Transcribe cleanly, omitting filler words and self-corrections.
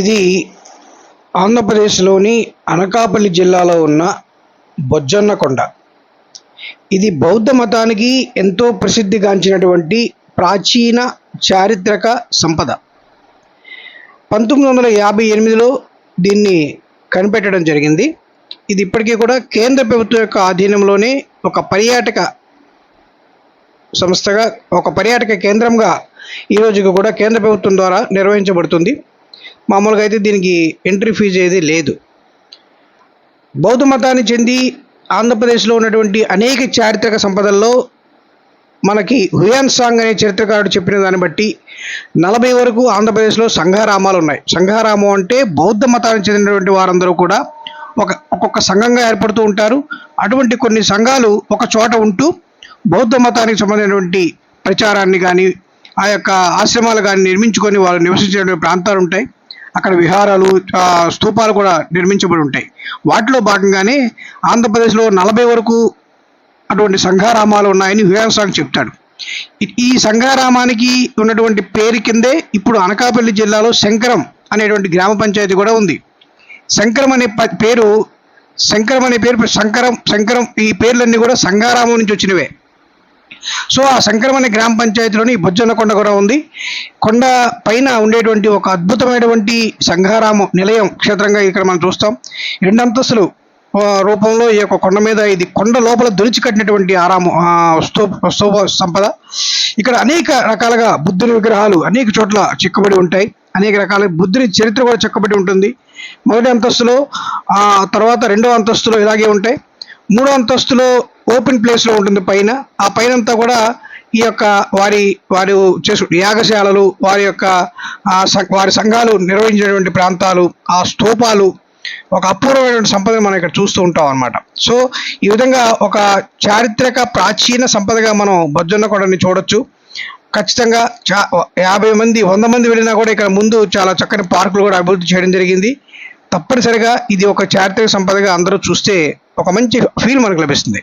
ఇది ఆంధ్రప్రదేశ్లోని అనకాపల్లి జిల్లాలో ఉన్న బొజ్జన్నకొండ. ఇది బౌద్ధ మతానికి ఎంతో ప్రసిద్ధిగాంచినటువంటి ప్రాచీన చారిత్రక సంపద. 1958లో దీన్ని కనిపెట్టడం జరిగింది. ఇది ఇప్పటికీ కూడా కేంద్ర ప్రభుత్వం యొక్క ఆధీనంలోనే ఒక పర్యాటక సంస్థగా, ఒక పర్యాటక కేంద్రంగా ఈ రోజుకి కూడా కేంద్ర ప్రభుత్వం ద్వారా నిర్వహించబడుతుంది. మామూలుగా అయితే దీనికి ఎంట్రీ ఫీజు ఏది లేదు. బౌద్ధ మతానికి చెంది ఆంధ్రప్రదేశ్లో ఉన్నటువంటి అనేక చారిత్రక సంపదల్లో మనకి హుయాన్సాంగ్ అనే చరిత్రకారుడు చెప్పిన దాన్ని బట్టి 40 వరకు ఆంధ్రప్రదేశ్లో సంఘారామాలు ఉన్నాయి. సంఘారామం అంటే బౌద్ధ మతానికి చెందినటువంటి వారందరూ కూడా ఒక్కొక్క సంఘంగా ఏర్పడుతూ ఉంటారు. అటువంటి కొన్ని సంఘాలు ఒక చోట ఉంటూ బౌద్ధ మతానికి సంబంధించినటువంటి ప్రచారాన్ని కానీ, ఆ యొక్క ఆశ్రమాలు కానీ నిర్మించుకొని వాళ్ళు నివసించేటువంటి ప్రాంతాలు ఉంటాయి. అక్కడ విహారాలు, స్తూపాలు కూడా నిర్మించబడి ఉంటాయి. వాటిలో భాగంగానే ఆంధ్రప్రదేశ్లో 40 వరకు అటువంటి సంఘారామాలు ఉన్నాయని హుయాన్సాంగ్ చెప్తాడు. ఈ సంఘారామానికి ఉన్నటువంటి పేరు కిందే ఇప్పుడు అనకాపల్లి జిల్లాలో శంకరం అనేటువంటి గ్రామ పంచాయతీ కూడా ఉంది. శంకరం అనే పేరు శంకరం ఈ పేర్లన్నీ కూడా సంఘారామం నుంచి వచ్చినవే. సో ఆ శంకరం అనే గ్రామ పంచాయతీలోని బొజ్జన్నకొండ కూడా ఉంది. కొండ పైన ఉండేటువంటి ఒక అద్భుతమైనటువంటి సంఘారామం నిలయం క్షేత్రంగా ఇక్కడ మనం చూస్తాం. 2 అంతస్తులు రూపంలో ఈ యొక్క కొండ మీద, ఇది కొండ లోపల దొలిచి కట్టినటువంటి స్తూప సంపద. ఇక్కడ అనేక రకాలుగా బుద్ధుని విగ్రహాలు అనేక చోట్ల చెక్కబడి ఉంటాయి. అనేక రకాల బుద్ధుని చరిత్ర కూడా చెక్కబడి ఉంటుంది. మొదటి అంతస్తులో, తర్వాత 2వ అంతస్తులో ఇలాగే ఉంటాయి. 3వ అంతస్తులో ఓపెన్ ప్లేస్లో ఉంటుంది పైన. ఆ పైన అంతా కూడా ఈ యొక్క వారు చేసు యాగశాలలు, వారి సంఘాలు నిర్వహించేటువంటి ప్రాంతాలు, ఆ స్తూపాలు, ఒక అపూర్వమైనటువంటి సంపదను మనం ఇక్కడ చూస్తూ ఉంటాం అన్నమాట. సో ఈ విధంగా ఒక చారిత్రక ప్రాచీన సంపదగా మనం బొజ్జన్నకొండని చూడొచ్చు. ఖచ్చితంగా 50 మంది 100 మంది వెళ్ళినా కూడా ఇక్కడ ముందు చాలా చక్కని పార్కులు కూడా అభివృద్ధి చేయడం జరిగింది. తప్పనిసరిగా ఇది ఒక చారిత్రక సంపదగా అందరూ చూస్తే ఒక మంచి ఫీల్ మనకు లభిస్తుంది.